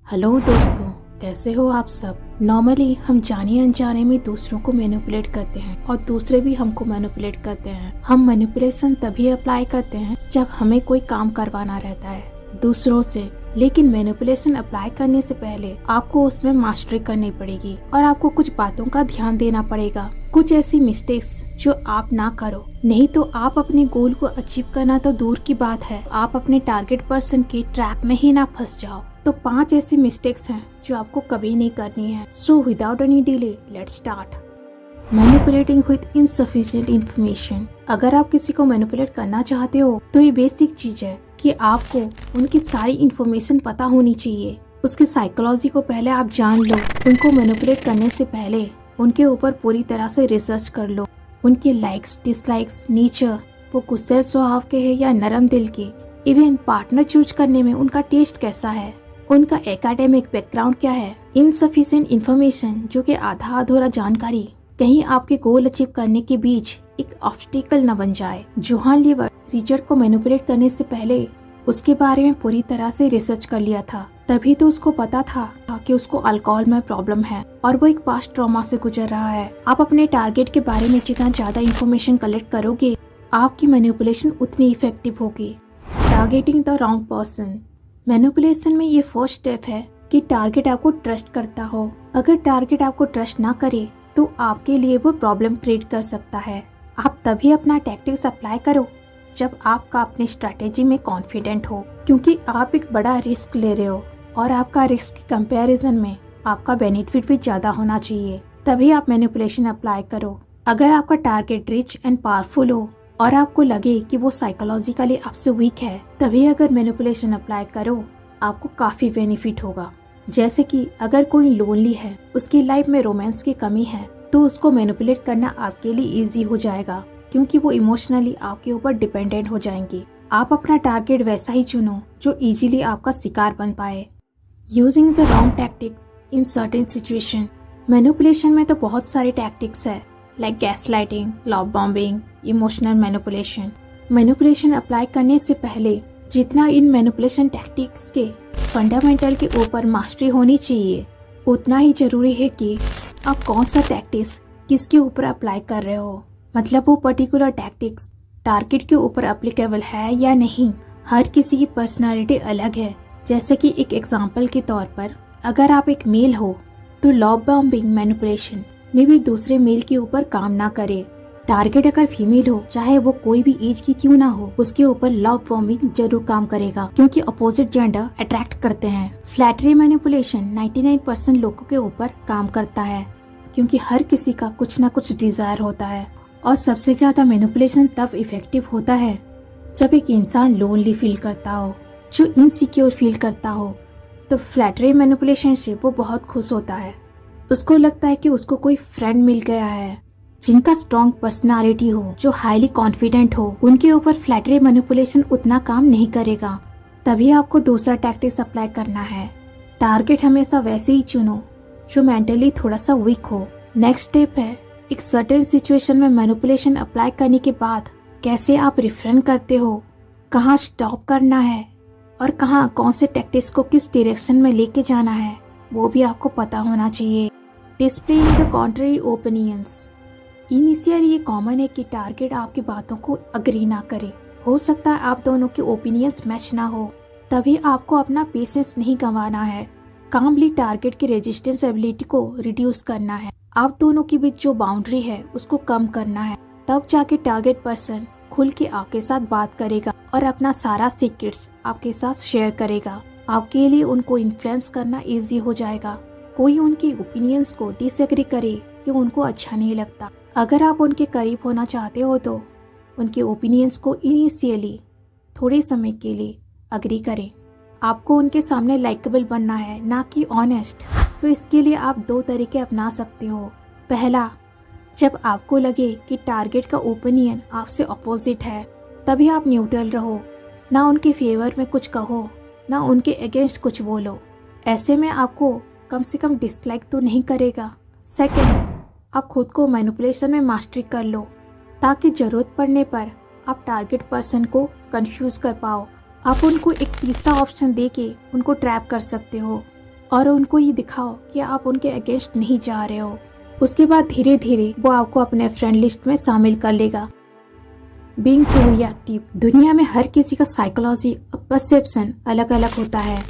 Hello दोस्तों, कैसे हो आप सब। नॉर्मली हम जाने अनजाने में दूसरों को मैनिपुलेट करते हैं और दूसरे भी हमको मैनिपुलेट करते हैं। हम मैनिपुलेशन तभी अप्लाई करते हैं जब हमें कोई काम करवाना रहता है दूसरों से। लेकिन मैनिपुलेशन अप्लाई करने से पहले आपको उसमें मास्टरी करनी पड़ेगी और आपको कुछ बातों का ध्यान देना पड़ेगा। कुछ ऐसी मिस्टेक्स जो आप ना करो, नहीं तो आप अपने गोल को अचीव करना तो दूर की बात है, आप अपने टारगेट पर्सन के ट्रैप में ही ना फंस जाओ। तो 5 ऐसी मिस्टेक्स हैं जो आपको कभी नहीं करनी है। So without any delay let's start. Manipulating with insufficient information. अगर आप किसी को मैनिपुलेट करना चाहते हो तो ये बेसिक चीज है कि आपको उनकी सारी इन्फॉर्मेशन पता होनी चाहिए। उसकी साइकोलॉजी को पहले आप जान लो। उनको मैनिपुलेट करने से पहले उनके ऊपर पूरी तरह से रिसर्च कर लो। उनके लाइक्स, डिसलाइक्स, नेचर, वो गुस्सैल स्वभाव के है या नरम दिल के, इवन पार्टनर चूज करने में उनका टेस्ट कैसा है, उनका एकेडमिक बैकग्राउंड क्या है। इनसफिशिएंट इंफॉर्मेशन जो कि आधा अधूरा जानकारी कहीं आपके गोल अचीव करने के बीच एक ऑब्स्टिकल न बन जाए। जोहान लीवर रिचर्ड को मैनिपुलेट करने से पहले उसके बारे में पूरी तरह से रिसर्च कर लिया था। तभी तो उसको पता था कि उसको अल्कोहल में प्रॉब्लम है और वो एक पास्ट ट्रॉमा से गुजर रहा है। आप अपने टारगेट के बारे में जितना ज्यादा इंफॉर्मेशन कलेक्ट करोगे, आपकी मैनिपुलेशन उतनी इफेक्टिव होगी। Targeting the wrong person. Manipulation में ये फर्स्ट स्टेप है कि टारगेट आपको ट्रस्ट करता हो। अगर टारगेट आपको ट्रस्ट ना करे तो आपके लिए वो प्रॉब्लम क्रिएट कर सकता है। आप तभी अपना टैक्टिक्स अप्लाई करो जब आपका अपनी स्ट्रैटेजी में कॉन्फिडेंट हो, क्योंकि आप एक बड़ा रिस्क ले रहे हो और आपका रिस्क के कंपैरिजन में आपका बेनिफिट भी ज्यादा होना चाहिए। तभी आप मैनिपुलेशन अप्लाई करो। अगर आपका टारगेट रिच एंड पावरफुल हो और आपको लगे कि वो साइकोलॉजिकली आपसे वीक है, तभी अगर मैनिपुलेशन अप्लाई करो आपको काफी बेनिफिट होगा। जैसे कि अगर कोई लोनली है, उसकी लाइफ में रोमांस की कमी है, तो उसको मैनिपुलेट करना आपके लिए इजी हो जाएगा, क्योंकि वो इमोशनली आपके ऊपर डिपेंडेंट हो जाएंगी। आप अपना टारगेट वैसा ही चुनो जो इजीली आपका शिकार बन पाए। Using the wrong tactics in certain situation. Manipulation में तो बहुत सारे टैक्टिक्स है, like gaslighting, love bombing, emotional manipulation. Manipulation apply करने से पहले जितना इन मैनिपुलेशन टैक्टिक्स के फंडामेंटल के ऊपर मास्टरी होनी चाहिए, उतना ही जरूरी है कि आप कौन सा टैक्टिक्स किसके ऊपर अप्लाई कर रहे हो। मतलब वो पर्टिकुलर टैक्टिक्स टारगेट के ऊपर एप्लीकेबल है या नहीं। हर किसी की पर्सनालिटी अलग है। जैसे कि एक एग्जांपल के तौर पर, अगर आप एक मेल हो तो लव बॉम्बिंग मैनिपुलेशन में भी दूसरे मेल के ऊपर काम ना करे। टारगेट अगर फीमेल हो, चाहे वो कोई भी एज की क्यों ना हो, उसके ऊपर लव बॉम्बिंग जरूर काम करेगा, क्योंकि अपोजिट जेंडर अट्रैक्ट करते हैं। फ्लैटरी मैनिपुलेशन 99% लोगों के ऊपर काम करता है, क्योंकि हर किसी का कुछ ना कुछ डिजायर होता है। और सबसे ज्यादा मैनिपुलेशन तब इफेक्टिव होता है जब एक इंसान लोनली फील करता हो, जो इनसिक्योर फील करता हो। तो फ्लैटरी मैनिपुलेशन से वो बहुत खुश होता है। उसको लगता है कि उसको कोई फ्रेंड मिल गया है। जिनका स्ट्रॉन्ग पर्सनालिटी हो, जो हाईली कॉन्फिडेंट हो, उनके ऊपर फ्लैटरी मैनिपुलेशन उतना काम नहीं करेगा। तभी आपको दूसरा टैक्टिक्स अप्लाई करना है। टारगेट हमेशा वैसे ही चुनो जो मेंटली थोड़ा सा वीक हो। नेक्स्ट स्टेप है, एक सर्टेन सिचुएशन में मैनिपुलेशन अप्लाई करने के बाद कैसे आप रिफ्रेन करते हो, कहाँ स्टॉप करना है और कहाँ कौन से टैक्टिक्स को किस डायरेक्शन में लेके जाना है, वो भी आपको पता होना चाहिए। Displaying the contrary opinions. Initially ये कॉमन है कि टारगेट आपकी बातों को अग्री ना करे। हो सकता है आप दोनों के ओपिनियंस मैच ना हो, तभी आपको अपना पेशेंस नहीं गंवाना है। कामली टारगेट की रेजिस्टेंस एबिलिटी को रिड्यूस करना है। आप दोनों के बीच जो बाउंड्री है उसको कम करना है। तब जाके टारगेट पर्सन खुल के आपके साथ बात करेगा और अपना सारा सीक्रेट्स आपके साथ शेयर करेगा। आपके लिए उनको इन्फ्लुएंस करना इजी हो जाएगा। कोई उनकी ओपिनियंस को डिसएग्री करे कि उनको अच्छा नहीं लगता। अगर आप उनके करीब होना चाहते हो तो उनके ओपिनियंस को इनिशियली थोड़े समय के लिए अग्री करें। आपको उनके सामने लाइकेबल बनना है, ना कि ऑनेस्ट। तो इसके लिए आप 2 तरीके अपना सकते हो। पहला, जब आपको लगे कि टारगेट का ओपिनियन आपसे अपोजिट है, तभी आप न्यूट्रल रहो। ना उनके फेवर में कुछ कहो, ना उनके अगेंस्ट कुछ बोलो। ऐसे में आपको कम से कम डिसलाइक तो नहीं करेगा। सेकंड, आप खुद को मैनिपुलेशन में मास्टरी कर लो, ताकि जरूरत पड़ने पर आप टारगेट पर्सन को कंफ्यूज कर पाओ। आप उनको एक तीसरा ऑप्शन देके उनको ट्रैप कर सकते हो। और उनको ये दिखाओ कि आप उनके अगेंस्ट नहीं जा रहे हो। उसके बाद धीरे धीरे वो आपको अपने फ्रेंड लिस्ट में शामिल कर लेगा। बीइंग टू रिएक्टिव, दुनिया में हर किसी का साइकोलॉजी और परसेप्शन अलग अलग होता है।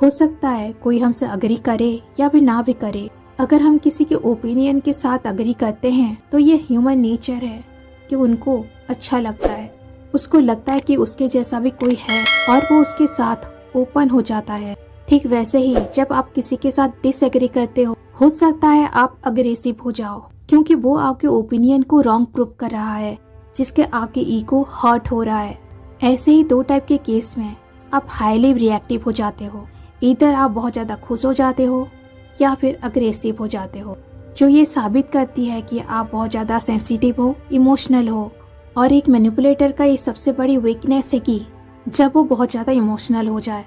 हो सकता है कोई हमसे अग्री करे या भी ना भी करे। अगर हम किसी के ओपिनियन के साथ अग्री करते हैं तो ये ह्यूमन नेचर है कि उनको अच्छा लगता है, उसको लगता है कि उसके जैसा भी कोई है और वो उसके साथ ओपन हो जाता है। ठीक वैसे ही जब आप किसी के साथ डिसएग्री करते हो सकता है आप अग्रेसिव हो जाओ, क्योंकि वो आपके ओपिनियन को रॉन्ग प्रूव कर रहा है, जिसके आपके ईगो हर्ट हो रहा है। ऐसे ही दो टाइप के केस में आप हाईली रिएक्टिव हो जाते हो। इधर आप बहुत ज़्यादा खुश हो जाते हो या फिर अग्रेसिव हो जाते हो, जो ये साबित करती है कि आप बहुत ज़्यादा सेंसिटिव हो, इमोशनल हो। और एक मैनिपुलेटर का ये सबसे बड़ी वीकनेस है कि जब वो बहुत ज़्यादा इमोशनल हो जाए,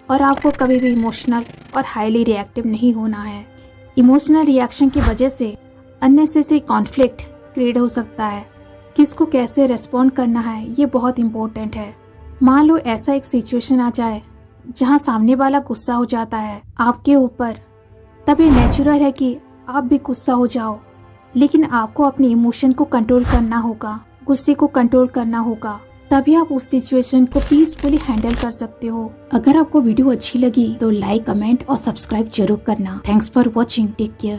और आपको कभी भी इमोशनल और हाईली रिएक्टिव नहीं होना है। इमोशनल रिएक्शन की वजह से अननेसेसरी कॉन्फ्लिक्ट क्रिएट हो सकता है। किसको कैसे रेस्पॉन्ड करना है ये बहुत इम्पोर्टेंट है। मान लो ऐसा एक सिचुएशन आ जाए जहाँ सामने वाला गुस्सा हो जाता है आपके ऊपर, तब ये नेचुरल है कि आप भी गुस्सा हो जाओ, लेकिन आपको अपने इमोशन को कंट्रोल करना होगा, गुस्से को कंट्रोल करना होगा, तभी आप उस सिचुएशन को पीसफुली हैंडल कर सकते हो। अगर आपको वीडियो अच्छी लगी तो लाइक, कमेंट और सब्सक्राइब जरूर करना। Thanks for watching, take care.